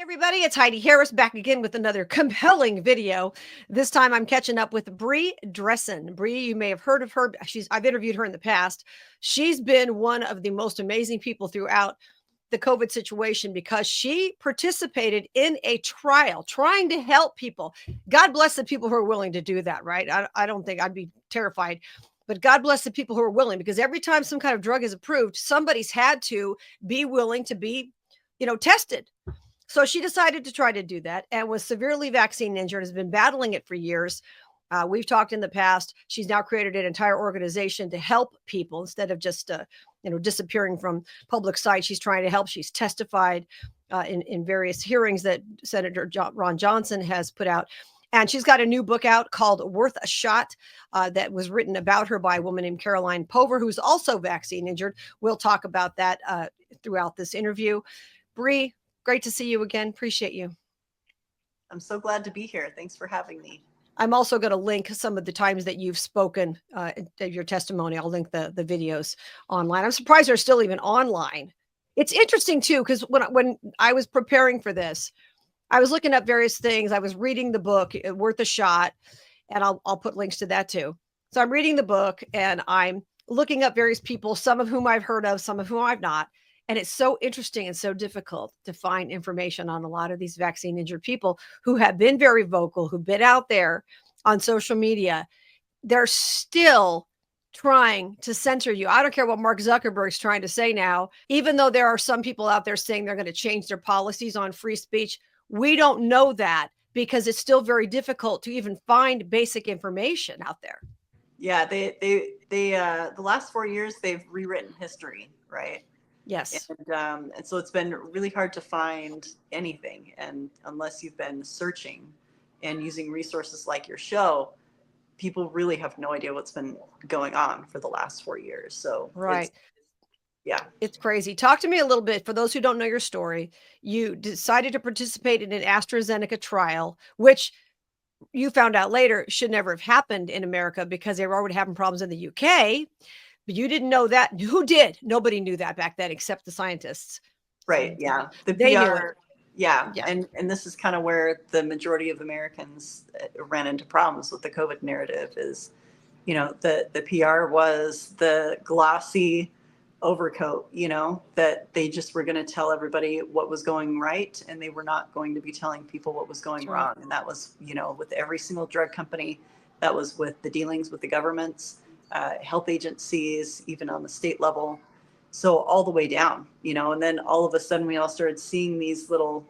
Everybody, it's Heidi Harris back again with another compelling video. This time I'm catching up with Brianne Dressen. Brie, you may have heard of her. I've interviewed her in the past. She's been one of the most amazing people throughout the COVID situation because she participated in a trial trying to help people. God bless the people who are willing to do that, right? I don't think I'd be terrified, but God bless the people who are willing, because every time some kind of drug is approved, somebody's had to be willing to be, tested. So she decided to try to do that and was severely vaccine injured, has been battling it for years. We've talked in the past. She's now created an entire organization to help people instead of just, disappearing from public sight. She's trying to help. She's testified in various hearings that Senator Ron Johnson has put out. And she's got a new book out called Worth a Shot that was written about her by a woman named Caroline Pover, who's also vaccine injured. We'll talk about that throughout this interview. Bree, great to see you again. Appreciate you. I'm so glad to be here. Thanks for having me. I'm also going to link some of the times that you've spoken your testimony. I'll link the videos online. I'm surprised they're still even online. It's interesting too, because when I was preparing for this, I was looking up various things. I was reading the book Worth a Shot, and I'll put links to that too. So I'm reading the book and I'm looking up various people, some of whom I've heard of, some of whom I've not. And it's so interesting and so difficult to find information on a lot of these vaccine injured people who have been very vocal, who've been out there on social media. They're still trying to censor you. I don't care what Mark Zuckerberg's trying to say now, even though there are some people out there saying they're going to change their policies on free speech. We don't know that because it's still very difficult to even find basic information out there. Yeah, they the last 4 years they've rewritten history, right? Yes. And so it's been really hard to find anything. And unless you've been searching and using resources like your show, people really have no idea what's been going on for the last 4 years. So right. It's crazy. Talk to me a little bit. For those who don't know your story, you decided to participate in an Astra-Zeneca trial, which you found out later should never have happened in America because they were already having problems in the UK. But you didn't know that. Who did? Nobody knew that back then except the scientists. Right. Yeah. The they PR. Knew it. Yeah. And this is kind of where the majority of Americans ran into problems with the COVID narrative is, the PR was the glossy overcoat, that they just were going to tell everybody what was going right. And they were not going to be telling people what was going wrong. And that was, with every single drug company, that was with the dealings with the governments. Health agencies, even on the state level. So all the way down, and then all of a sudden we all started seeing these little,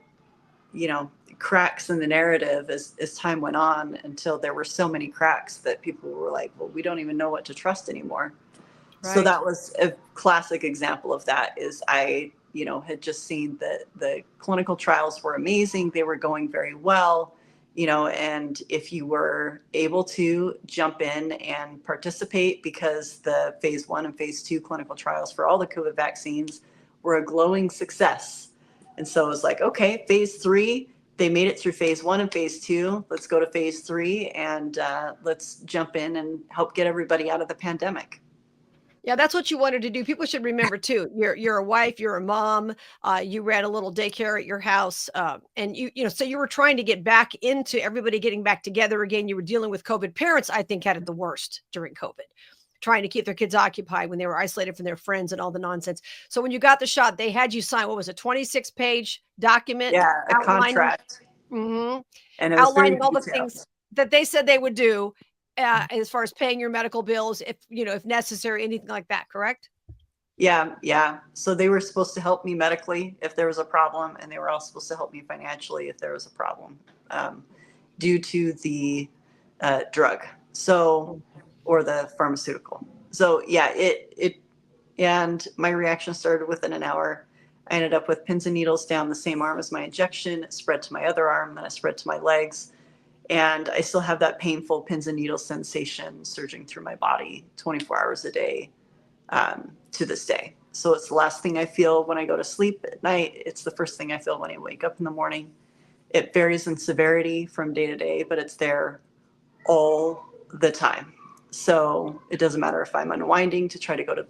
cracks in the narrative as time went on until there were so many cracks that people were like, well, we don't even know what to trust anymore. Right. So that was a classic example of that is I, had just seen that the clinical trials were amazing. They were going very well. And if you were able to jump in and participate, because the phase 1 and phase 2 clinical trials for all the COVID vaccines were a glowing success. And so it was like, okay, phase 3, they made it through phase 1 and phase 2. Let's go to phase 3 and let's jump in and help get everybody out of the pandemic. Yeah, that's what you wanted to do. People should remember too. You're a wife, you're a mom. You ran a little daycare at your house, and so you were trying to get back into everybody getting back together again. You were dealing with COVID. Parents, I think, had it the worst during COVID, trying to keep their kids occupied when they were isolated from their friends and all the nonsense. So when you got the shot, they had you sign, what was it, 26-page document? Yeah, a contract. Mm-hmm. And outlining all the things that they said they would do. As far as paying your medical bills, if necessary, anything like that, correct? Yeah. So they were supposed to help me medically if there was a problem, and they were also supposed to help me financially if there was a problem due to the drug, or the pharmaceutical. So yeah, and my reaction started within an hour. I ended up with pins and needles down the same arm as my injection. It spread to my other arm, then it spread to my legs. And I still have that painful pins and needles sensation surging through my body 24 hours a day to this day. So it's the last thing I feel when I go to sleep at night. It's the first thing I feel when I wake up in the morning. It varies in severity from day to day, but it's there all the time. So it doesn't matter if I'm unwinding to try to go to,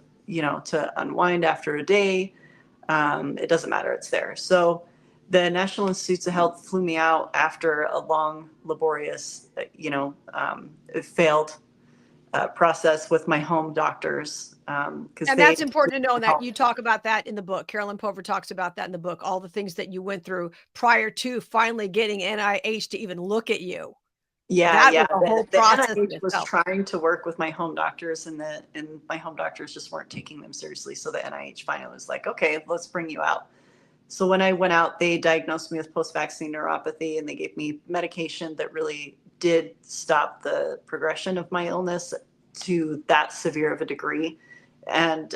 to unwind after a day. It doesn't matter. It's there. So the National Institutes of Health flew me out after a long, laborious, failed process with my home doctors. Because and that's important to know that you talk about that in the book. Carolyn Pover talks about that in the book, all the things that you went through prior to finally getting NIH to even look at you. Yeah, that was a whole process. The NIH was trying to work with my home doctors, and my home doctors just weren't taking them seriously. So the NIH finally was like, okay, let's bring you out. So when I went out, they diagnosed me with post-vaccine neuropathy, and they gave me medication that really did stop the progression of my illness to that severe of a degree. And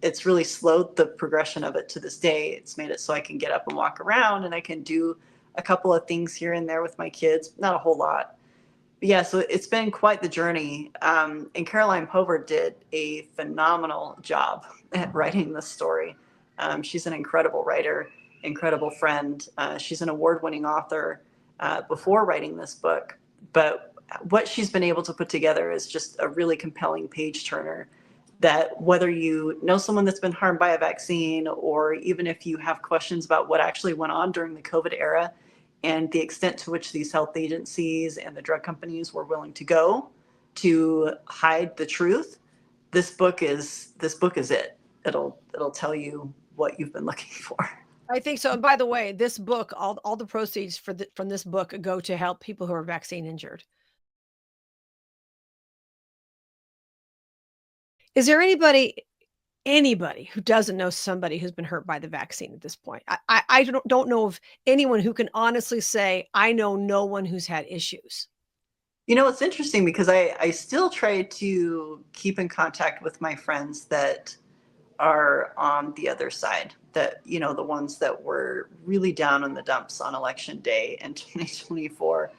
it's really slowed the progression of it to this day. It's made it so I can get up and walk around, and I can do a couple of things here and there with my kids, not a whole lot. But yeah, so it's been quite the journey. And Caroline Pover did a phenomenal job at writing this story. She's an incredible writer, incredible friend. She's an award-winning author before writing this book. But what she's been able to put together is just a really compelling page turner that, whether you know someone that's been harmed by a vaccine, or even if you have questions about what actually went on during the COVID era and the extent to which these health agencies and the drug companies were willing to go to hide the truth, this book is it. It'll tell you what you've been looking for. I think so. And by the way, this book, all the proceeds from this book go to help people who are vaccine injured. Is there anybody who doesn't know somebody who's been hurt by the vaccine at this point? I don't know of anyone who can honestly say, I know no one who's had issues. You know, it's interesting because I still try to keep in contact with my friends that are on the other side, that, you know, the ones that were really down in the dumps on election day in 2024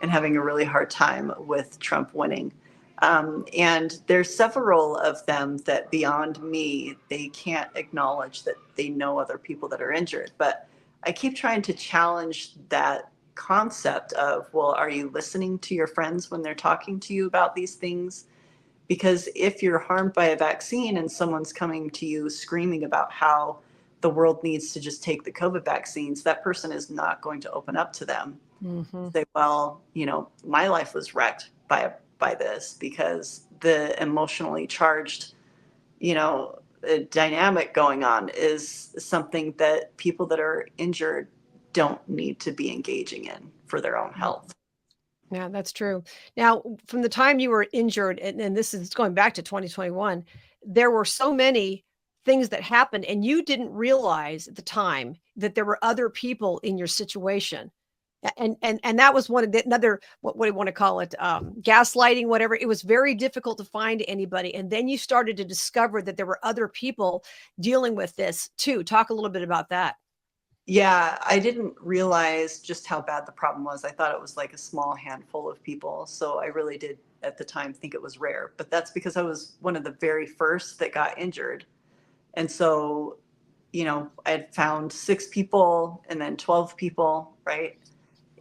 and having a really hard time with Trump winning. And there's several of them that, beyond me, they can't acknowledge that they know other people that are injured. But I keep trying to challenge that concept of, well, are you listening to your friends when they're talking to you about these things? Because if you're harmed by a vaccine and someone's coming to you screaming about how the world needs to just take the COVID vaccines, that person is not going to open up to them. Mm-hmm. Say, well, you know, my life was wrecked by this, because the emotionally charged, you know, dynamic going on is something that people that are injured don't need to be engaging in for their own health. Yeah, that's true. Now, from the time you were injured, and this is going back to 2021, there were so many things that happened, and you didn't realize at the time that there were other people in your situation. And that was one of the, another, what do you want to call it? Gaslighting, whatever. It was very difficult to find anybody. And then you started to discover that there were other people dealing with this too. Talk a little bit about that. Yeah, I didn't realize just how bad the problem was. I thought it was like a small handful of people. So I really did at the time think it was rare. But that's because I was one of the very first that got injured. And so, you know, I had found 6 people and then 12 people, right?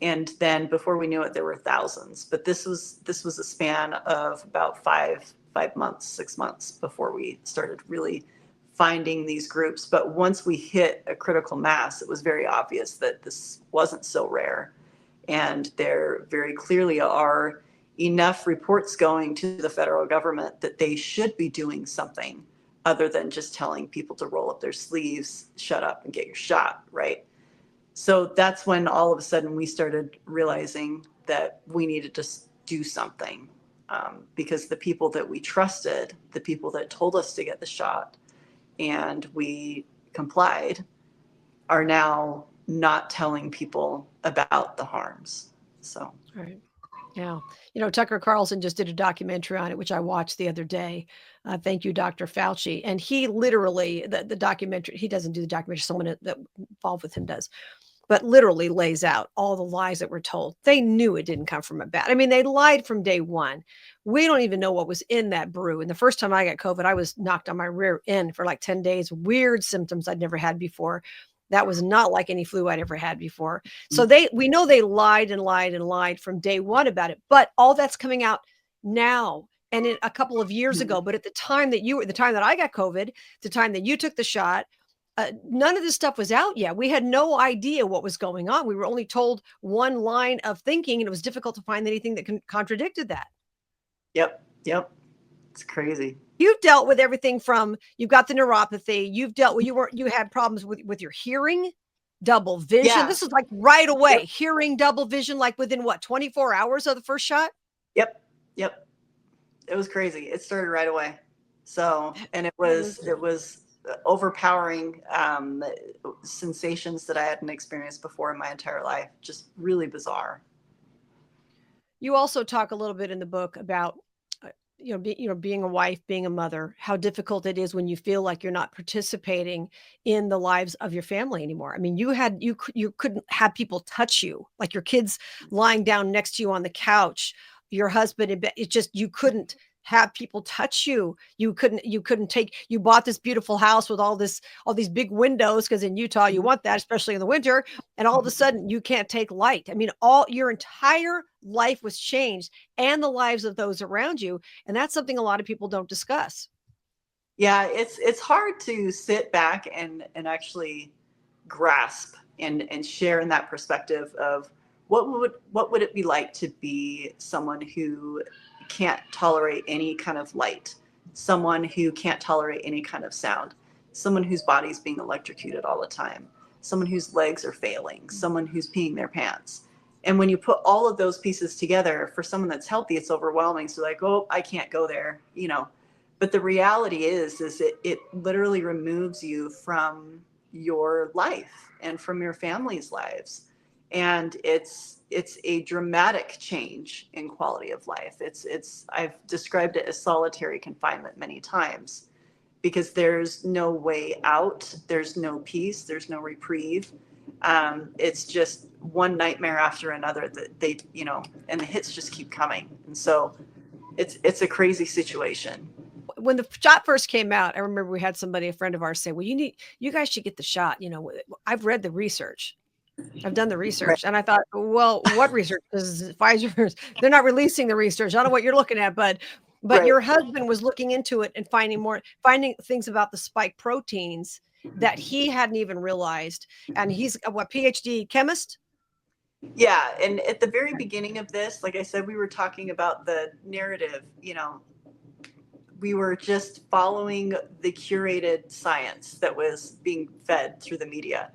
And then before we knew it, there were thousands. But this was a span of about 5 months, 6 months before we started really finding these groups. But once we hit a critical mass, it was very obvious that this wasn't so rare. And there very clearly are enough reports going to the federal government that they should be doing something other than just telling people to roll up their sleeves, shut up and get your shot, right? So that's when all of a sudden we started realizing that we needed to do something, because the people that we trusted, the people that told us to get the shot and we complied, are now not telling people about the harms. So, right. Yeah. You know, Tucker Carlson just did a documentary on it, which I watched the other day. Thank you, Dr. Fauci. And he literally, the documentary, he doesn't do the documentary, someone that involved with him does, but literally lays out all the lies that were told. They knew it didn't come from a bat. I mean, they lied from day one. We don't even know what was in that brew. And the first time I got COVID, I was knocked on my rear end for like 10 days, weird symptoms I'd never had before. That was not like any flu I'd ever had before. So we know they lied and lied and lied from day one about it, but all that's coming out now and in a couple of years ago. But at the time that the time that I got COVID, the time that you took the shot, none of this stuff was out yet. We had no idea what was going on. We were only told one line of thinking, and it was difficult to find anything that contradicted that. Yep. It's crazy. You've dealt with everything from, you've got the neuropathy, you've dealt with, you had problems with your hearing, double vision. Yeah. This is like right away, hearing, double vision, like within what, 24 hours of the first shot? Yep. It was crazy. It started right away. So, and it was overpowering sensations that I hadn't experienced before in my entire life. Just really bizarre. You also talk a little bit in the book about, being a wife, being a mother, how difficult it is when you feel like you're not participating in the lives of your family anymore. I mean, you couldn't have people touch you, like your kids lying down next to you on the couch, your husband in bed. It just, you couldn't have people touch you. You bought this beautiful house with all these big windows, because in Utah you want that, especially in the winter, and all of a sudden you can't take light. I mean, all your entire life was changed, and the lives of those around you, and that's something a lot of people don't discuss. Yeah, it's hard to sit back and actually grasp and share in that perspective of what would it be like to be someone who can't tolerate any kind of light, someone who can't tolerate any kind of sound, someone whose body's being electrocuted all the time, someone whose legs are failing, someone who's peeing their pants. And when you put all of those pieces together, for someone that's healthy, it's overwhelming. So like, oh, I can't go there, But the reality is it literally removes you from your life and from your family's lives. And it's a dramatic change in quality of life. I've described it as solitary confinement many times, because there's no way out. There's no peace. There's no reprieve. It's just one nightmare after another that and the hits just keep coming. And so it's a crazy situation. When the shot first came out, I remember we had a friend of ours say, well, you guys should get the shot. I've read the research. I've done the research. Right. And I thought, well, what research? Because Pfizer, they're not releasing the research. I don't know what you're looking at, but right. Your husband was looking into it and finding things about the spike proteins that he hadn't even realized. And he's a PhD chemist? Yeah. And at the very beginning of this, like I said, we were talking about the narrative, we were just following the curated science that was being fed through the media.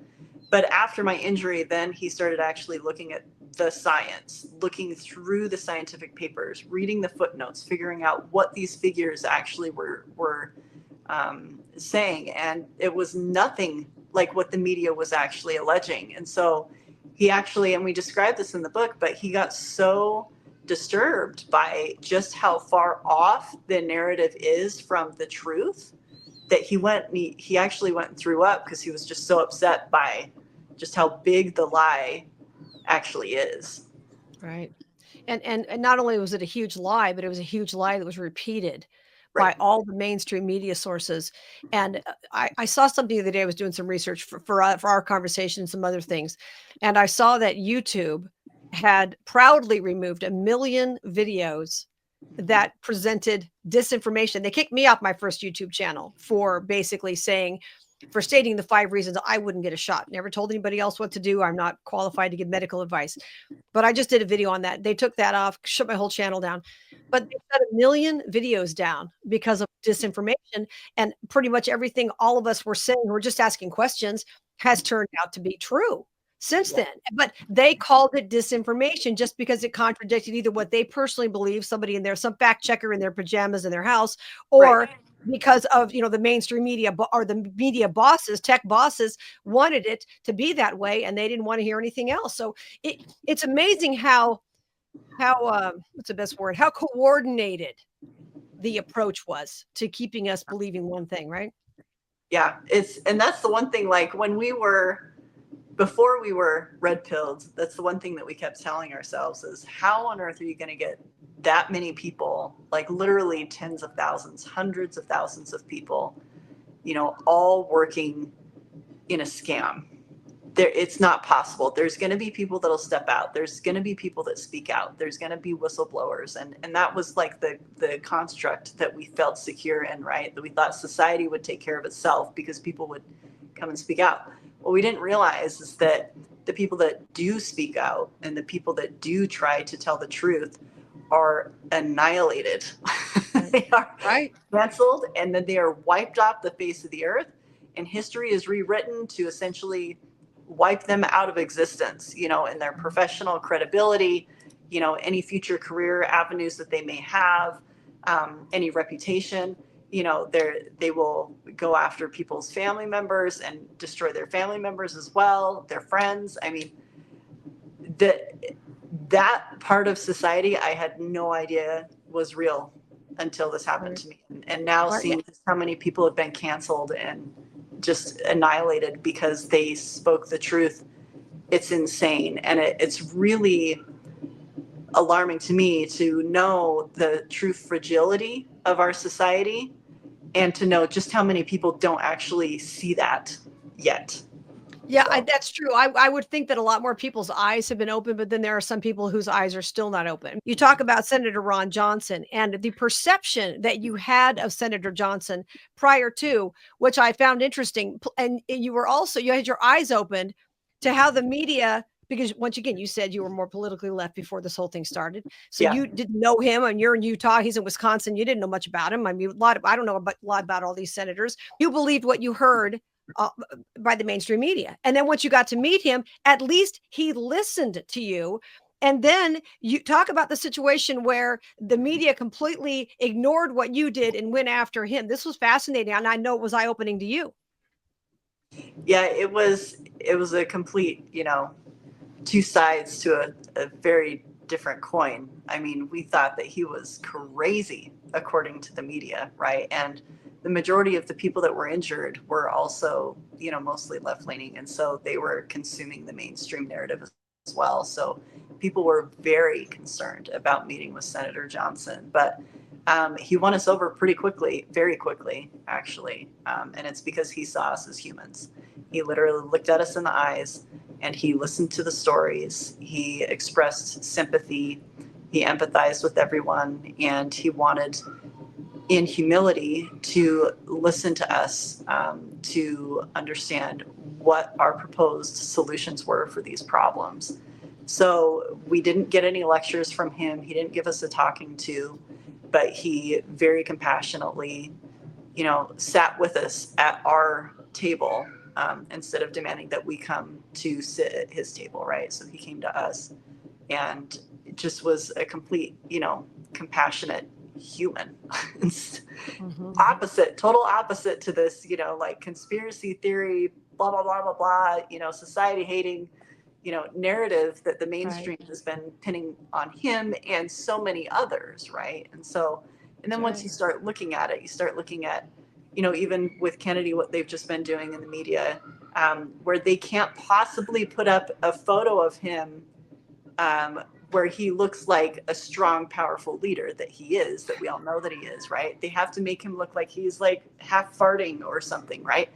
But after my injury, then he started actually looking at the science, looking through the scientific papers, reading the footnotes, figuring out what these figures actually were saying. And it was nothing like what the media was actually alleging. And so he actually, and we described this in the book, but he got so disturbed by just how far off the narrative is from the truth that he actually went and threw up, because he was just so upset by just how big the lie actually is. Right. And not only was it a huge lie, but it was a huge lie that was repeated Right. by all the mainstream media sources. And I saw something the other day. I was doing some research for our conversation and some other things. And I saw that YouTube had proudly removed 1 million videos that presented disinformation. They kicked me off my first YouTube channel for basically stating the 5 reasons I wouldn't get a shot. Never told anybody else what to do. I'm not qualified to give medical advice, but I just did a video on that. They took that off, shut my whole channel down, but they shut 1 million videos down because of disinformation. And pretty much everything all of us were saying, we're just asking questions, has turned out to be true since then. But they called it disinformation just because it contradicted either what they personally believe, somebody in there, some fact checker in their pajamas in their house, or right. Because of, the mainstream media or the media bosses, tech bosses wanted it to be that way, and they didn't want to hear anything else. So it's amazing how what's the best word? How coordinated the approach was to keeping us believing one thing, right? Yeah, and that's the one thing, like before we were red pilled, that's the one thing that we kept telling ourselves is, how on earth are you going to get that many people, like literally tens of thousands, hundreds of thousands of people, all working in a scam? It's not possible. There's going to be people that'll step out. There's going to be people that speak out. There's going to be whistleblowers. And that was like the construct that we felt secure in, right? That we thought society would take care of itself because people would come and speak out. What we didn't realize is that the people that do speak out and the people that do try to tell the truth are annihilated. They are Right. canceled, and then they are wiped off the face of the earth, and history is rewritten to essentially wipe them out of existence, in their professional credibility, any future career avenues that they may have, any reputation. They will go after people's family members and destroy their family members as well, their friends. I mean, that part of society I had no idea was real until this happened Right. to me. And now Right. seeing how many people have been canceled and just annihilated because they spoke the truth, it's insane. And it's really alarming to me to know the true fragility of our society and to know just how many people don't actually see that yet. Yeah, So. that's true. I would think that a lot more people's eyes have been open, but then there are some people whose eyes are still not open. You talk about Senator Ron Johnson and the perception that you had of Senator Johnson prior to, which I found interesting. And you had your eyes opened to how the media, because once again, you said you were more politically left before this whole thing started. So Yeah. you didn't know him, and you're in Utah. He's in Wisconsin. You didn't know much about him. I mean, I don't know a lot about all these senators. You believed what you heard by the mainstream media. And then once you got to meet him, at least he listened to you. And then you talk about the situation where the media completely ignored what you did and went after him. This was fascinating. And I know it was eye-opening to you. Yeah, it was a complete, two sides to a very different coin. I mean, we thought that he was crazy according to the media, right? And the majority of the people that were injured were also, mostly left-leaning. And so they were consuming the mainstream narrative as well. So people were very concerned about meeting with Senator Johnson. But he won us over pretty quickly, very quickly, actually. And it's because he saw us as humans. He literally looked at us in the eyes and he listened to the stories. He expressed sympathy. He empathized with everyone, and he wanted, in humility, to listen to us, to understand what our proposed solutions were for these problems. So we didn't get any lectures from him. He didn't give us a talking to, but he very compassionately, sat with us at our table, instead of demanding that we come to sit at his table, right? So he came to us, and it just was a complete, compassionate human. Total opposite to this, like conspiracy theory, blah, blah, blah, blah, blah, society hating, narrative that the mainstream has been pinning on him and so many others, right? And then once you start looking at it, you start looking at, even with Kennedy, what they've just been doing in the media, where they can't possibly put up a photo of him where he looks like a strong, powerful leader that he is, that we all know that he is, right? They have to make him look like he's like half farting or something, right?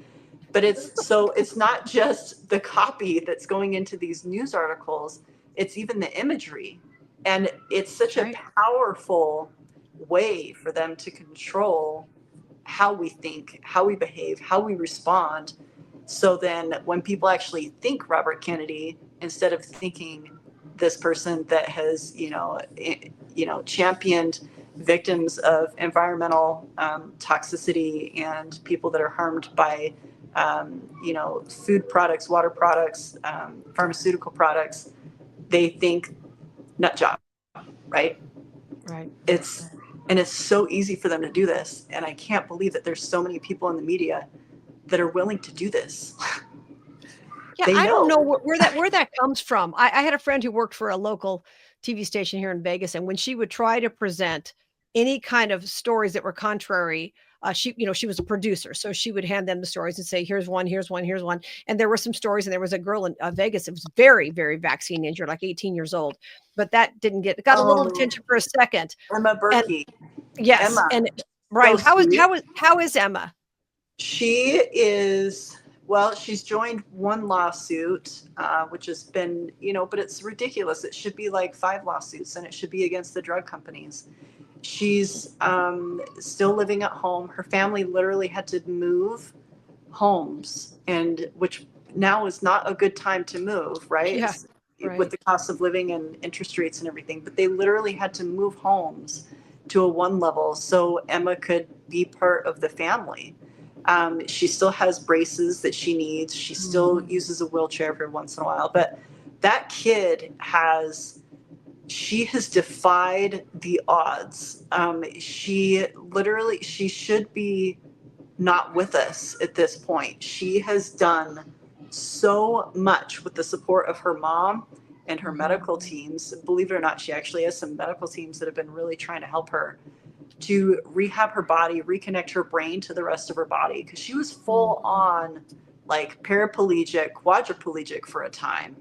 But it's not just the copy that's going into these news articles, it's even the imagery. And it's such a powerful way for them to control how we think, how we behave, how we respond. So then when people actually think Robert Kennedy, instead of thinking this person that has, championed victims of environmental toxicity and people that are harmed by, food products, water products, pharmaceutical products, they think nut job, right? Right. It's so easy for them to do this. And I can't believe that there's so many people in the media that are willing to do this. Yeah, I don't know where that comes from. I had a friend who worked for a local TV station here in Vegas, and when she would try to present any kind of stories that were contrary, she was a producer, so she would hand them the stories and say, "Here's one, here's one, here's one." And there were some stories, and there was a girl in Vegas that was very, very vaccine injured, like 18 years old, but that got a little attention for a second. Emma Berkey. Yes, Emma. and right. So how is Emma? She is, well, she's joined one lawsuit, which has been, but it's ridiculous. It should be like 5 lawsuits, and it should be against the drug companies. She's still living at home. Her family literally had to move homes, and which now is not a good time to move, right? Yeah. With Right. the cost of living and interest rates and everything, but they literally had to move homes to a one level so Emma could be part of the family. She still has braces that she needs. She still uses a wheelchair every once in a while, but that kid she has defied the odds. She should be not with us at this point. She has done so much with the support of her mom and her medical teams. Believe it or not, she actually has some medical teams that have been really trying to help her to rehab her body, reconnect her brain to the rest of her body, because she was full on like paraplegic, quadriplegic for a time.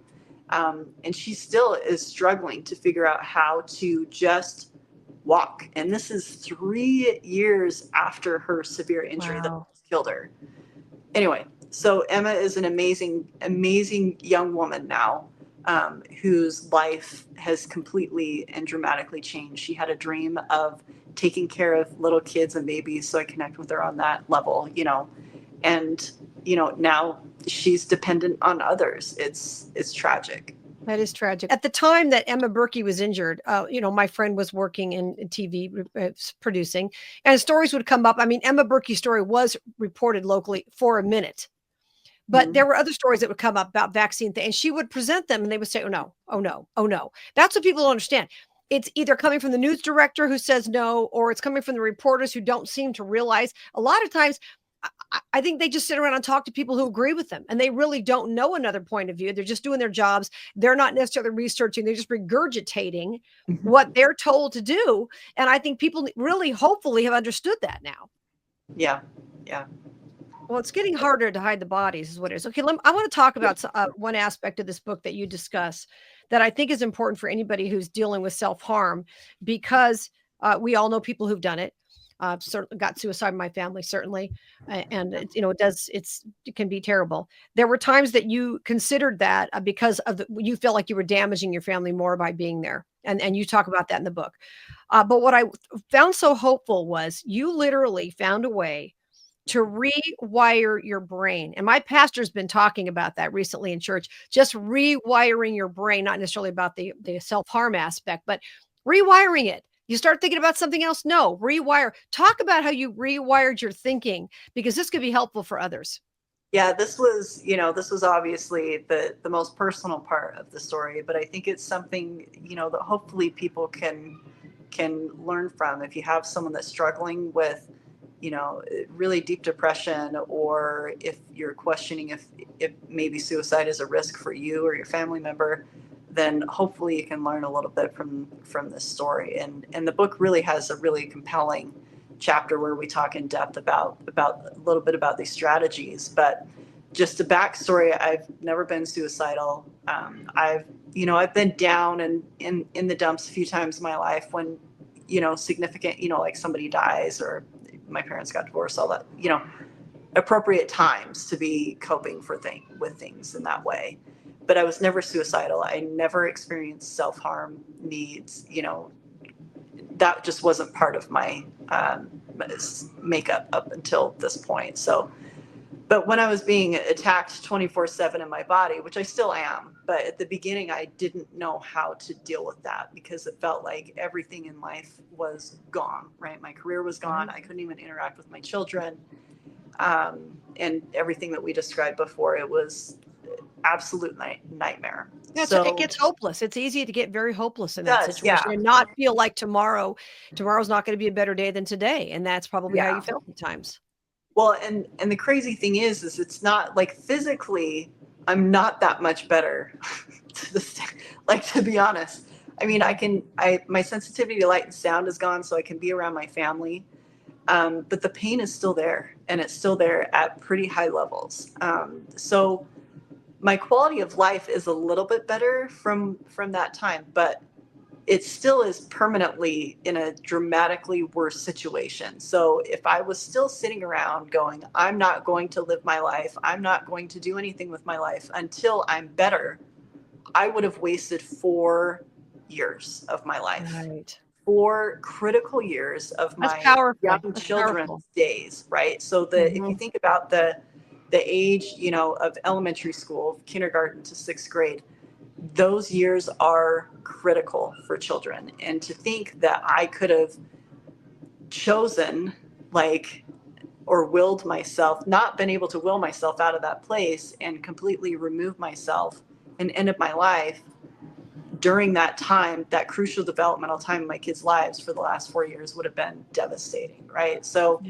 And she still is struggling to figure out how to just walk. And this is 3 years after her severe injury that Wow. killed her. Anyway, so Emma is an amazing, amazing young woman now, whose life has completely and dramatically changed. She had a dream of taking care of little kids and babies, so I connect with her on that level, and now she's dependent on others. It's tragic. That is tragic. At the time that Emma Berkey was injured, my friend was working in TV producing, and stories would come up. I mean, Emma Berkey's story was reported locally for a minute, but there were other stories that would come up about vaccine things, and she would present them, and they would say, "Oh no, oh no, oh no." That's what people don't understand. It's either coming from the news director who says no, or it's coming from the reporters who don't seem to realize. A lot of times, I think they just sit around and talk to people who agree with them, and they really don't know another point of view. They're just doing their jobs. They're not necessarily researching. They're just regurgitating what they're told to do. And I think people really, hopefully, have understood that now. Yeah, yeah. Well, it's getting harder to hide the bodies, is what it is. Okay, I want to talk about one aspect of this book that you discuss that I think is important for anybody who's dealing with self-harm, because we all know people who've done it. Certainly got suicide in my family, certainly, and it can be terrible. There were times that you considered that because you felt like you were damaging your family more by being there, and you talk about that in the book. But what I found so hopeful was you literally found a way to rewire your brain. And my pastor's been talking about that recently in church, just rewiring your brain, not necessarily about the self-harm aspect, but rewiring it. You start thinking about something else. No, rewire. Talk about how you rewired your thinking, because this could be helpful for others. Yeah, this was obviously the most personal part of the story, but I think it's something, that hopefully people can learn from. If you have someone that's struggling with, really deep depression, or if you're questioning if maybe suicide is a risk for you or your family member, then hopefully you can learn a little bit from this story. And the book really has a really compelling chapter where we talk in depth about a little bit about these strategies. But just a backstory: I've never been suicidal. I've been down and in the dumps a few times in my life when, significant, like somebody dies or my parents got divorced, all that, appropriate times to be coping with things in that way. But I was never suicidal. I never experienced self-harm needs. That just wasn't part of my makeup up until this point. So, but when I was being attacked 24/7 in my body, which I still am, but at the beginning I didn't know how to deal with that, because it felt like everything in life was gone, right? My career was gone. I couldn't even interact with my children. And everything that we described before, it was absolute nightmare. Yeah, So it gets hopeless. It's easy to get very hopeless in it that does, yeah. situation and not feel like tomorrow's not going to be a better day than today. And that's probably how you Yeah. felt at times. Well, and the crazy thing is it's not like physically I'm not that much better. To be honest. I mean, my sensitivity to light and sound is gone, so I can be around my family. But the pain is still there, and it's still there at pretty high levels. So my quality of life is a little bit better from that time, but it still is permanently in a dramatically worse situation. So if I was still sitting around going, I'm not going to live my life, I'm not going to do anything with my life until I'm better, I would have wasted 4 years of my life. Right. 4 critical years of That's my powerful. young That's children's powerful. days, right? So if you think about the age, of elementary school, kindergarten to 6th grade, those years are critical for children. And to think that I could have chosen, like, or willed myself, not been able to will myself out of that place and completely remove myself and ended my life during that time, that crucial developmental time in my kids' lives for the last 4 years, would have been devastating, right? So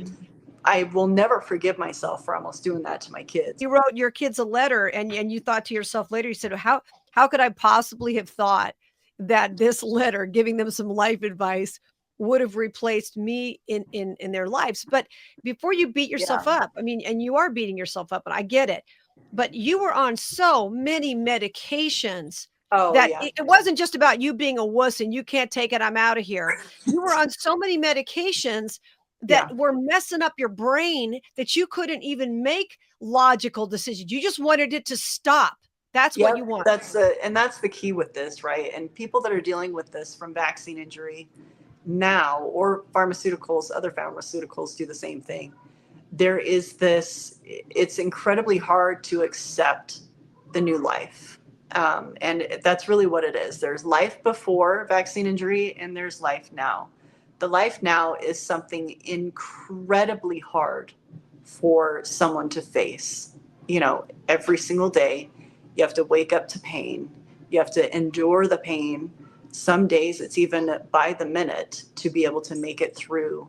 I will never forgive myself for almost doing that to my kids. You wrote your kids a letter, and you thought to yourself later, you said, how could I possibly have thought that this letter, giving them some life advice, would have replaced me in their lives? But before you beat yourself up, I mean, and you are beating yourself up, and I get it, but you were on so many medications that it wasn't just about you being a wuss and you can't take it, I'm out of here. You were on so many medications that were messing up your brain that you couldn't even make logical decisions. You just wanted it to stop. That's what you want. And that's the key with this, right? And people that are dealing with this from vaccine injury now, or pharmaceuticals, other pharmaceuticals do the same thing. There is this, it's incredibly hard to accept the new life. And that's really what it is. There's life before vaccine injury and there's life now. The life now is something incredibly hard for someone to face. Every single day, you have to wake up to pain. You have to endure the pain. Some days it's even by the minute to be able to make it through,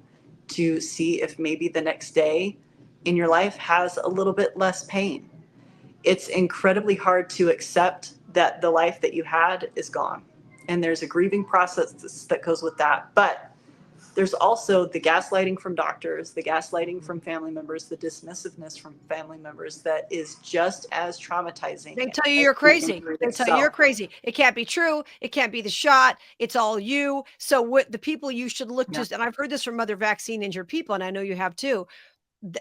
to see if maybe the next day in your life has a little bit less pain. It's incredibly hard to accept that the life that you had is gone. And there's a grieving process that goes with that. But there's also the gaslighting from doctors, the gaslighting from family members, the dismissiveness from family members that is just as traumatizing. They tell you you're crazy. They tell you you're crazy. It can't be true. It can't be the shot. It's all you. So what the people you should look to, and I've heard this from other vaccine injured people, and I know you have too,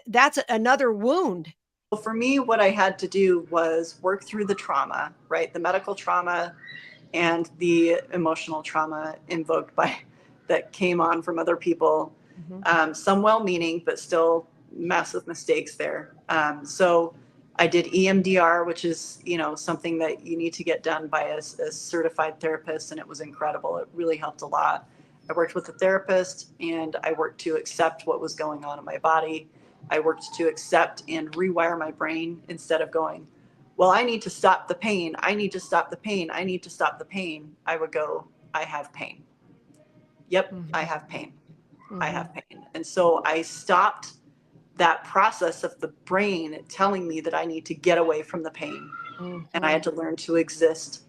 that's another wound. Well, for me, what I had to do was work through the trauma, right? The medical trauma and the emotional trauma invoked by that came on from other people, some well-meaning, but still massive mistakes there. So I did EMDR, which is, something that you need to get done by a certified therapist. And it was incredible. It really helped a lot. I worked with a therapist and I worked to accept what was going on in my body. I worked to accept and rewire my brain instead of going, well, I need to stop the pain. I need to stop the pain. I need to stop the pain. I would go, I have pain. Yep, I have pain. I have pain. And so I stopped that process of the brain telling me that I need to get away from the pain. And I had to learn to exist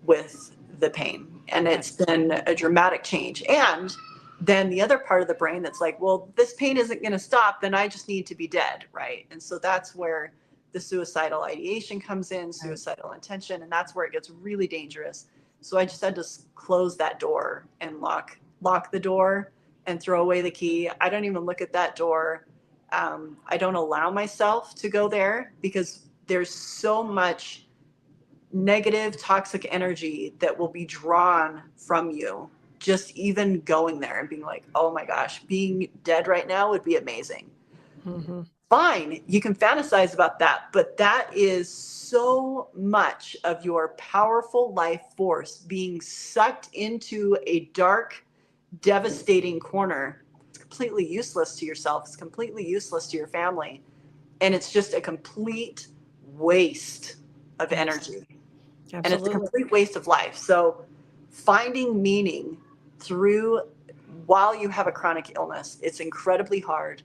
with the pain. And it's been a dramatic change. And then the other part of the brain that's like, well, this pain isn't going to stop, then I just need to be dead, right? And so that's where the suicidal ideation comes in, suicidal intention, and that's where it gets really dangerous. So I just had to close that door and lock the door and throw away the key. I don't even look at that door. I don't allow myself to go there because there's so much negative, toxic energy that will be drawn from you. Just even going there and being like, oh my gosh, being dead right now would be amazing. Fine, you can fantasize about that, but that is so much of your powerful life force being sucked into a dark, devastating corner. It's completely useless to yourself. It's completely useless to your family. And it's just a complete waste of energy. Absolutely. And it's a complete waste of life. So finding meaning while you have a chronic illness, it's incredibly hard,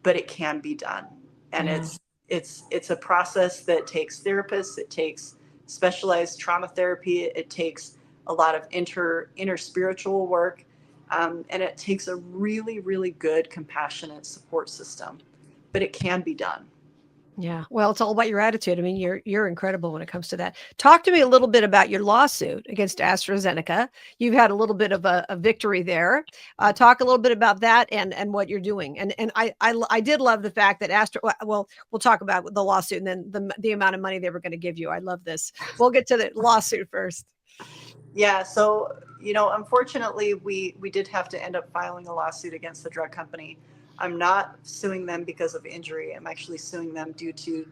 but it can be done. And it's a process that takes therapists, it takes specialized trauma therapy, it takes a lot of inner spiritual work, and it takes a really, really good, compassionate support system, but it can be done. Yeah. Well, it's all about your attitude. I mean, you're incredible when it comes to that. Talk to me a little bit about your lawsuit against Astra-Zeneca. You've had a little bit of a victory there. Talk a little bit about that and what you're doing. And I did love the fact that well, we'll talk about the lawsuit and then the amount of money they were going to give you. I love this. We'll get to the lawsuit first. Yeah. So, unfortunately, we did have to end up filing a lawsuit against the drug company. I'm not suing them because of injury. I'm actually suing them due to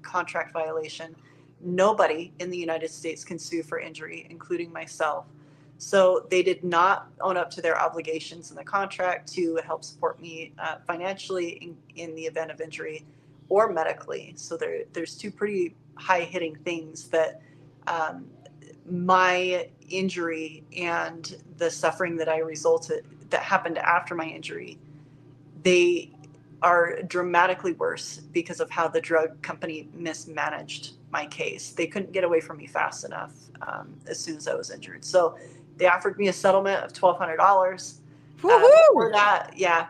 contract violation. Nobody in the United States can sue for injury, including myself. So they did not own up to their obligations in the contract to help support me financially in the event of injury or medically. So there's two pretty high hitting things that um, my injury and the suffering that happened after my injury, they are dramatically worse because of how the drug company mismanaged my case. They couldn't get away from me fast enough as soon as I was injured. So they offered me a settlement of $1,200.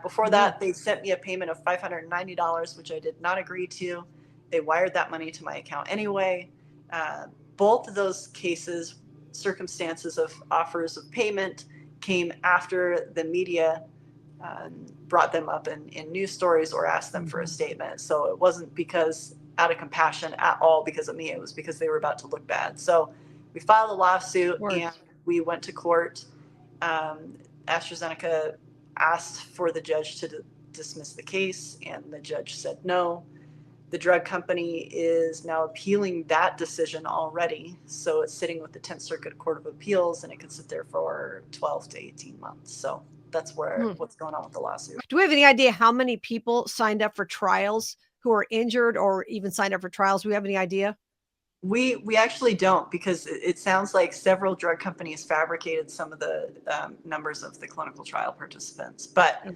Before that, they sent me a payment of $590, which I did not agree to. They wired that money to my account anyway. Both of those cases, circumstances of offers of payment, came after the media brought them up in news stories or asked them for a statement. So it wasn't because out of compassion at all because of me. It was because they were about to look bad. So we filed a lawsuit and we went to court. Astra-Zeneca asked for the judge to dismiss the case, and the judge said no. The drug company is now appealing that decision already. So it's sitting with the 10th Circuit Court of Appeals, and it could sit there for 12 to 18 months. So that's what's going on with the lawsuit. Do we have any idea how many people signed up for trials who are injured or even signed up for trials? Do we have any idea? We actually don't, because it sounds like several drug companies fabricated some of the numbers of the clinical trial participants. But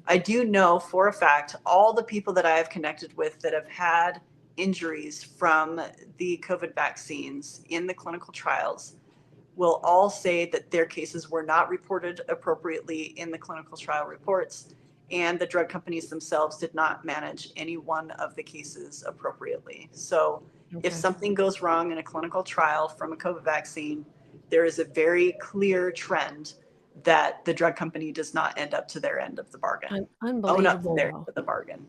I do know for a fact all the people that I have connected with that have had injuries from the COVID vaccines in the clinical trials will all say that their cases were not reported appropriately in the clinical trial reports, and the drug companies themselves did not manage any one of the cases appropriately. So if something goes wrong in a clinical trial from a COVID vaccine, there is a very clear trend that the drug company does not end up to their end of the bargain. Unbelievable. Own up to their end of the bargain.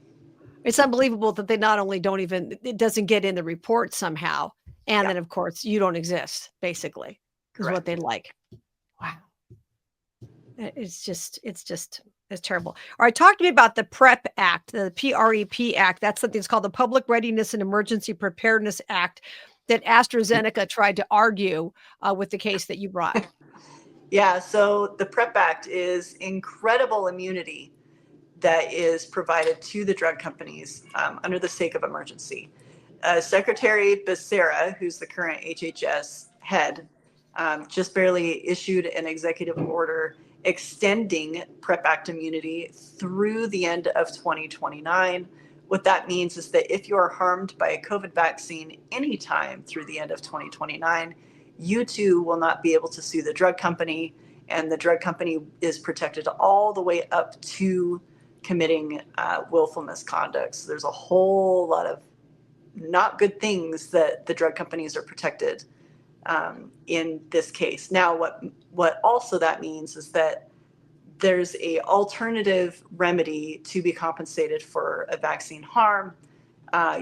It's unbelievable that they not only it doesn't get in the report somehow, and then of course you don't exist, basically, is what they'd like. Wow. It's terrible. All right, talk to me about the PrEP Act, the PrEP Act. That's something that's called the Public Readiness and Emergency Preparedness Act that AstraZeneca tried to argue with the case that you brought. Yeah, so the PrEP Act is incredible immunity that is provided to the drug companies under the sake of emergency. Secretary Becerra, who's the current HHS head, just barely issued an executive order extending PrEP Act immunity through the end of 2029. What that means is that if you are harmed by a COVID vaccine anytime through the end of 2029, you too will not be able to sue the drug company, and the drug company is protected all the way up to committing willful misconduct. So there's a whole lot of not good things that the drug companies are protected in this case. Now, what also that means is that there's a alternative remedy to be compensated for a vaccine harm.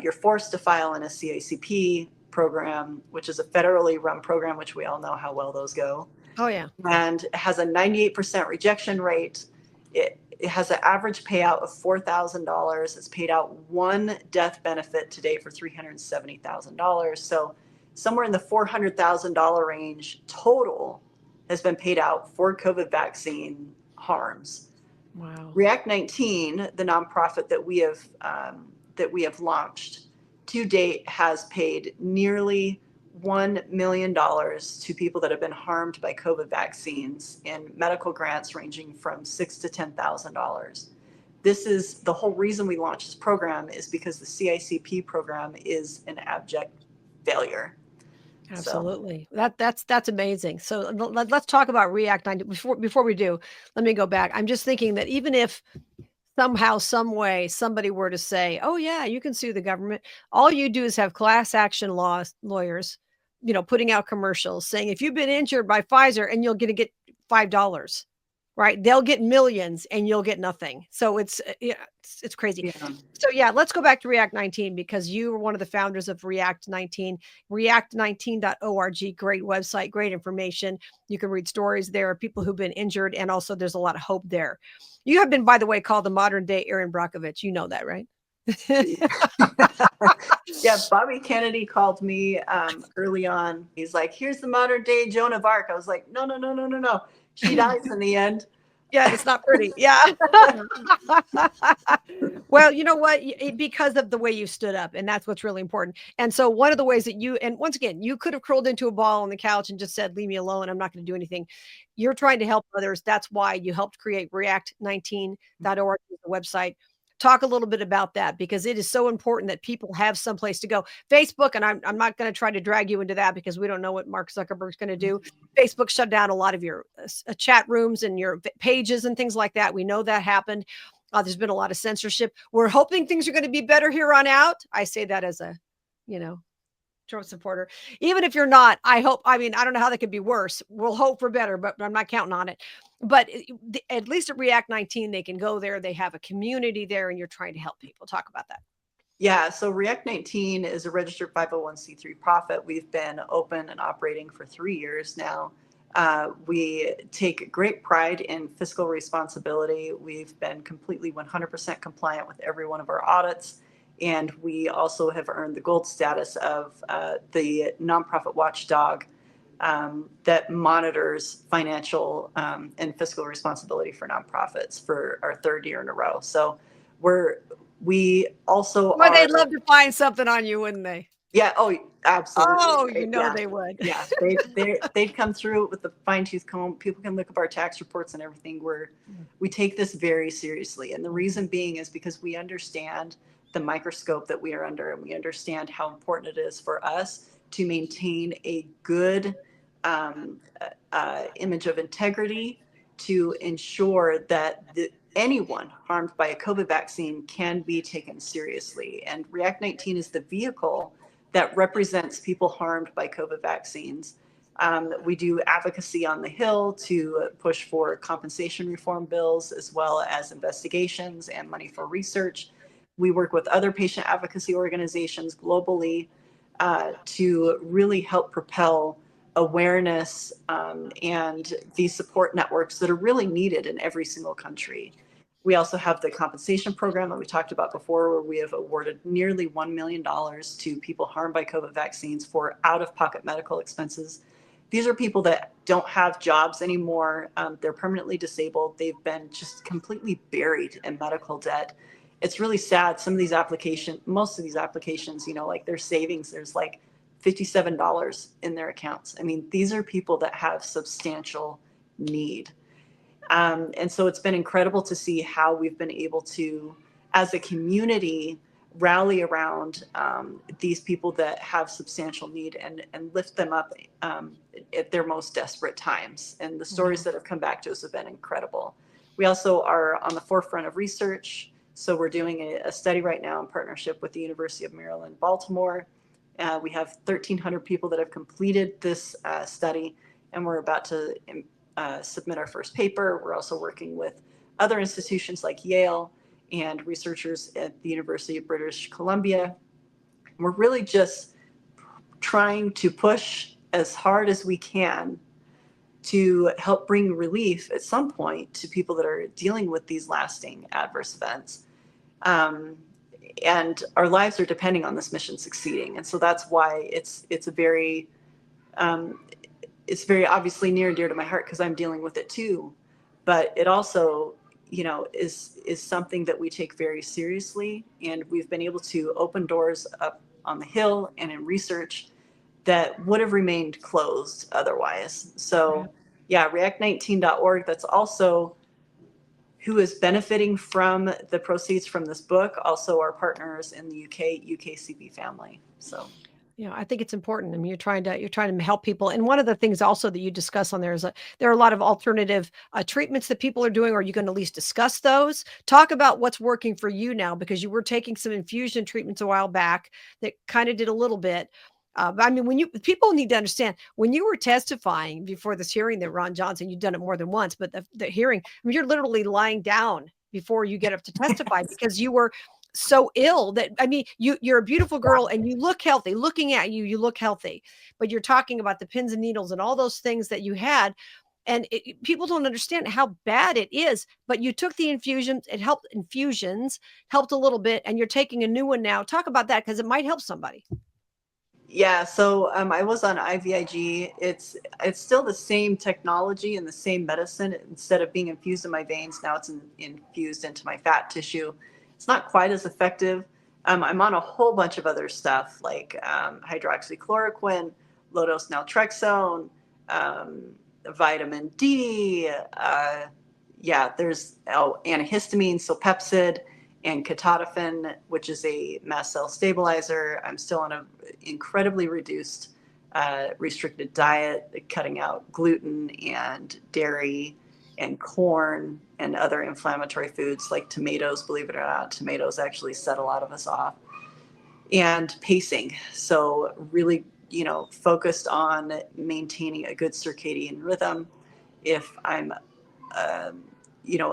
You're forced to file in a CACP program, which is a federally run program, which we all know how well those go. Oh, yeah. And has a 98% rejection rate. It has an average payout of $4,000. It's paid out one death benefit today for $370,000. So somewhere in the $400,000 range total has been paid out for COVID vaccine harms. Wow. React 19, the nonprofit that we have launched to date, has paid nearly $1 million to people that have been harmed by COVID vaccines in medical grants ranging from $6,000 to $10,000. This is the whole reason we launched this program, is because the CICP program is an abject failure. Absolutely. So. That's amazing. So let's talk about React 19. Before we do, let me go back. I'm just thinking that even if somehow, some way, somebody were to say, oh yeah, you can sue the government, all you do is have class action lawyers, putting out commercials saying, if you've been injured by Pfizer, and you're going to get $5 right? They'll get millions and you'll get nothing. So it's crazy. Yeah. So yeah, let's go back to React 19 because you were one of the founders of React 19, react19.org. Great website, great information. You can read stories there of people who've been injured, and also there's a lot of hope there. You have been, by the way, called the modern day Aaron Brockovich. You know that, right? Yeah, Bobby Kennedy called me early on. He's like, "Here's the modern day Joan of Arc." I was like, "No, no, no, no, no, no. She dies in the end." Yeah, it's not pretty. Yeah. Well, you know what? Because of the way you stood up, and that's what's really important. And so, one of the ways that and once again, you could have curled into a ball on the couch and just said, "Leave me alone. I'm not going to do anything." You're trying to help others. That's why you helped create react19.org, the website. Talk a little bit about that because it is so important that people have someplace to go. Facebook, and I'm not going to try to drag you into that because we don't know what Mark Zuckerberg's going to do. Facebook shut down a lot of your chat rooms and your pages and things like that. We know that happened. There's been a lot of censorship. We're hoping things are going to be better here on out. I say that as a, Trump supporter. Even if you're not, I hope. I mean, I don't know how that could be worse. We'll hope for better, but I'm not counting on it. But at least at React 19, they can go there. They have a community there, and you're trying to help people. Talk about that. Yeah, so React 19 is a registered 501c3 profit. We've been open and operating for 3 years now. We take great pride in fiscal responsibility. We've been completely 100% compliant with every one of our audits. And we also have earned the gold status of the nonprofit watchdog that monitors financial and fiscal responsibility for nonprofits for our 3rd year in a row. So we also Well, they'd love to find something on you, wouldn't they? Yeah. Oh, absolutely. Oh, they would. Yeah. They'd come through with the fine tooth comb. People can look up our tax reports and everything. We take this very seriously. And the reason being is because we understand the microscope that we are under, and we understand how important it is for us to maintain a good image of integrity to ensure that anyone harmed by a COVID vaccine can be taken seriously. And React 19 is the vehicle that represents people harmed by COVID vaccines. We do advocacy on the Hill to push for compensation reform bills, as well as investigations and money for research. We work with other patient advocacy organizations globally to really help propel awareness and these support networks that are really needed in every single country. We also have the compensation program that we talked about before, where we have awarded nearly $1 million to people harmed by COVID vaccines for out-of-pocket medical expenses. These are people that don't have jobs anymore. They're permanently disabled. They've been just completely buried in medical debt. It's really sad. Most of these applications, like their savings, there's like $57 in their accounts. I mean, these are people that have substantial need. And so it's been incredible to see how we've been able to, as a community, rally around these people that have substantial need and lift them up at their most desperate times. And the stories that have come back to us have been incredible. We also are on the forefront of research. So we're doing a study right now in partnership with the University of Maryland, Baltimore. We have 1,300 people that have completed this study, and we're about to submit our first paper. We're also working with other institutions like Yale and researchers at the University of British Columbia. We're really just trying to push as hard as we can to help bring relief at some point to people that are dealing with these lasting adverse events. And our lives are depending on this mission succeeding. And so that's why it's very obviously near and dear to my heart, because I'm dealing with it too. But it also, is something that we take very seriously. And we've been able to open doors up on the Hill and in research that would have remained closed otherwise. So yeah, react19.org, that's also who is benefiting from the proceeds from this book, also our partners in the UKCB family. So I think it's important. I mean, you're trying to help people. And one of the things also that you discuss on there is there are a lot of alternative treatments that people are doing. Are you going to at least discuss those? Talk about what's working for you now, because you were taking some infusion treatments a while back that kind of did a little bit. I mean, people need to understand when you were testifying before this hearing that Ron Johnson, you've done it more than once, but the hearing, I mean, you're literally lying down before you get up to testify because you were so ill that, I mean, you're a beautiful girl and you look healthy. Looking at you, you look healthy, but you're talking about the pins and needles and all those things that you had. And people don't understand how bad it is, but you took the infusions, infusions helped a little bit, and you're taking a new one now. Talk about that because it might help somebody. Yeah, so I was on IVIG. It's still the same technology and the same medicine. Instead of being infused in my veins, now it's infused into my fat tissue. It's not quite as effective. I'm on a whole bunch of other stuff like hydroxychloroquine, low-dose naltrexone, vitamin D. Yeah, there's antihistamine, so Pepcid, and ketotifen, which is a mast cell stabilizer. I'm still on an incredibly reduced, restricted diet, cutting out gluten and dairy and corn and other inflammatory foods like tomatoes. Believe it or not, tomatoes actually set a lot of us off. And pacing. So really, focused on maintaining a good circadian rhythm. If I'm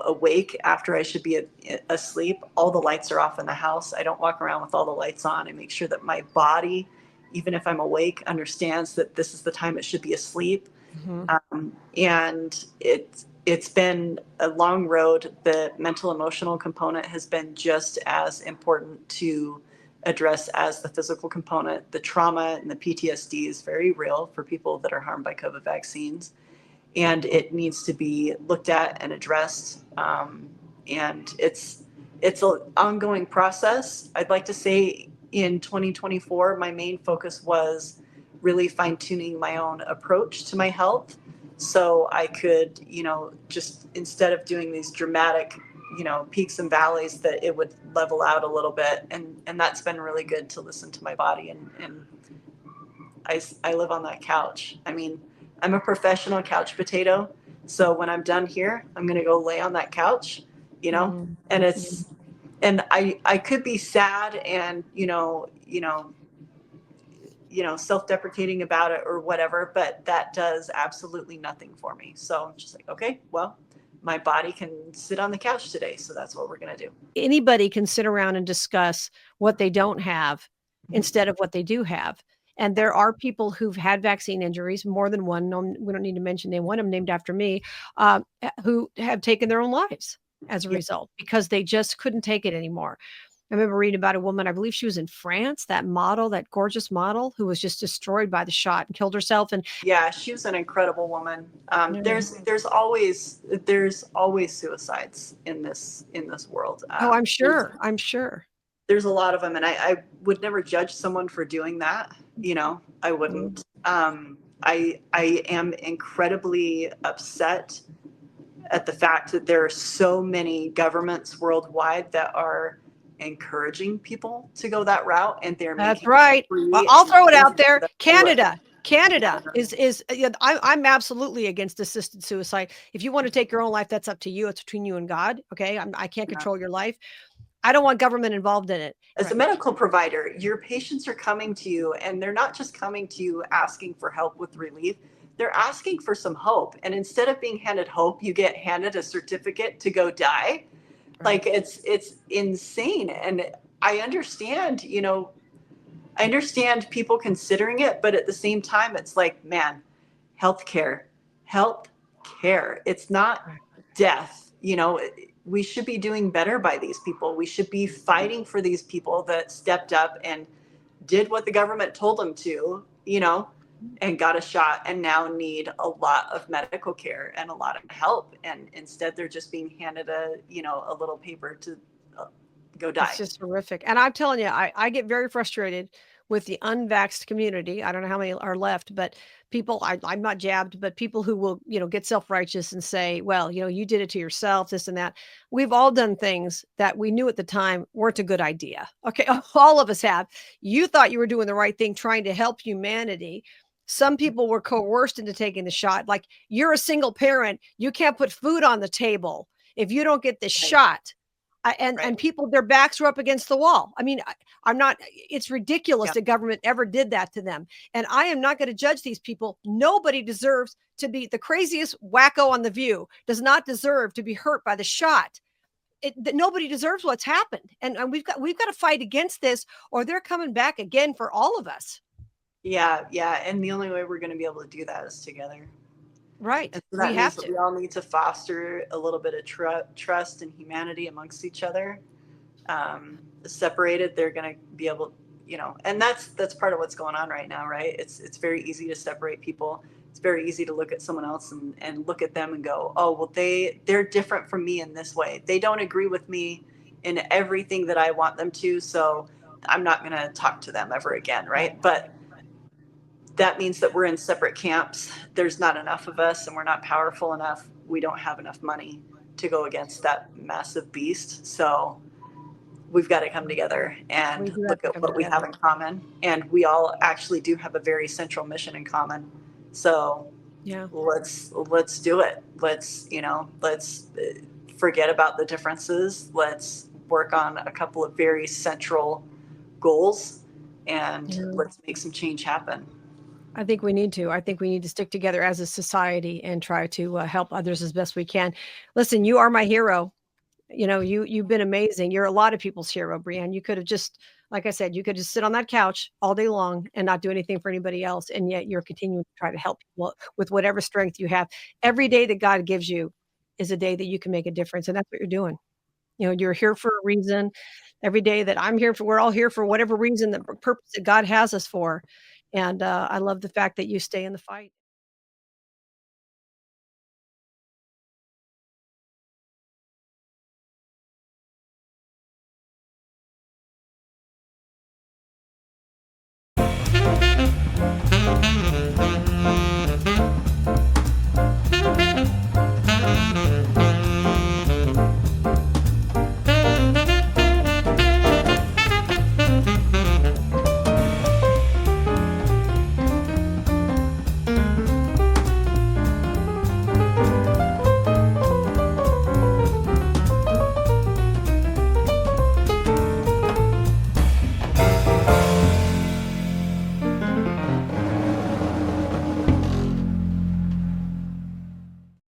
awake after I should be asleep, all the lights are off in the house. I don't walk around with all the lights on. I make sure that my body, even if I'm awake, understands that this is the time it should be asleep. And it's been a long road. The mental emotional component has been just as important to address as the physical component. The trauma and the PTSD is very real for people that are harmed by COVID vaccines. And it needs to be looked at and addressed. And it's an ongoing process. I'd like to say in 2024, my main focus was really fine-tuning my own approach to my health. So I could, just instead of doing these dramatic, peaks and valleys, that it would level out a little bit. And that's been really good to listen to my body. And I live on that couch. I mean, I'm a professional couch potato. So when I'm done here, I'm going to go lay on that couch, and and I could be sad and, self-deprecating about it or whatever, but that does absolutely nothing for me. So I'm just like, okay, well, my body can sit on the couch today. So that's what we're going to do. Anybody can sit around and discuss what they don't have instead of what they do have. And there are people who've had vaccine injuries, more than one. No, we don't need to mention name one of them named after me, who have taken their own lives as a result because they just couldn't take it anymore. I remember reading about a woman, I believe she was in France, that gorgeous model who was just destroyed by the shot and killed herself. And yeah, she was an incredible woman. There's always suicides in this world. I'm sure. There's a lot of them, and I would never judge someone for doing that. I wouldn't. I am incredibly upset at the fact that there are so many governments worldwide that are encouraging people to go that route, and that's right. I'll throw it out there. Canada is I'm absolutely against assisted suicide. If you want to take your own life, that's up to you. It's between you and God. Okay. I can't control your life. I don't want government involved in it. As a medical provider, your patients are coming to you, and they're not just coming to you asking for help with relief. They're asking for some hope. And instead of being handed hope, you get handed a certificate to go die. Right. Like it's insane. And I understand, I understand people considering it, but at the same time, it's like, man, healthcare. It's not death. We should be doing better by these people. We should be fighting for these people that stepped up and did what the government told them to, and got a shot and now need a lot of medical care and a lot of help. And instead they're just being handed a little paper to go die. It's just horrific. And I'm telling you, I get very frustrated with the unvaxxed community. I don't know how many are left, but people, I'm not jabbed, but people who will, get self-righteous and say, well, you did it to yourself, this and that. We've all done things that we knew at the time weren't a good idea. Okay. All of us have. You thought you were doing the right thing, trying to help humanity. Some people were coerced into taking the shot. Like, you're a single parent. You can't put food on the table if you don't get the shot. Right. people, their backs were up against the wall. I mean, I'm not, it's ridiculous Yeah. the government ever did that to them. And I am not going to judge these people. Nobody deserves to be the craziest wacko on The View, does not deserve to be hurt by the shot. That nobody deserves what's happened. And we've got to fight against this, or they're coming back again for all of us. Yeah. Yeah. And the only way we're going to be able to do that is together. Right. And so We that means have that to. we all need to foster a little bit of trust and humanity amongst each other. Separated, they're going to be able, and that's part of what's going on right now, right? It's very easy to separate people. It's very easy to look at someone else and look at them and go, oh, well, they're different from me in this way. They don't agree with me in everything that I want them to, so I'm not going to talk to them ever again, right? But that means that we're in separate camps. There's not enough of us, and we're not powerful enough. We don't have enough money to go against that massive beast. So we've got to come together We and do have look to at come what we have together. in common. And we all actually do have a very central mission in common. So Yeah. let's do it. Let's forget about the differences. Let's work on a couple of very central goals, and Yeah. let's make some change happen. I think we need to. I think we need to stick together as a society and try to help others as best we can. Listen, you are my hero. You've been amazing. You're a lot of people's hero, Brianne. You could have just, like I said, you could just sit on that couch all day long and not do anything for anybody else. And yet you're continuing to try to help people with whatever strength you have. Every day that God gives you is a day that you can make a difference. And that's what you're doing. You're here for a reason. Every day that I'm here for, we're all here for whatever reason, the purpose that God has us for. And I love the fact that you stay in the fight.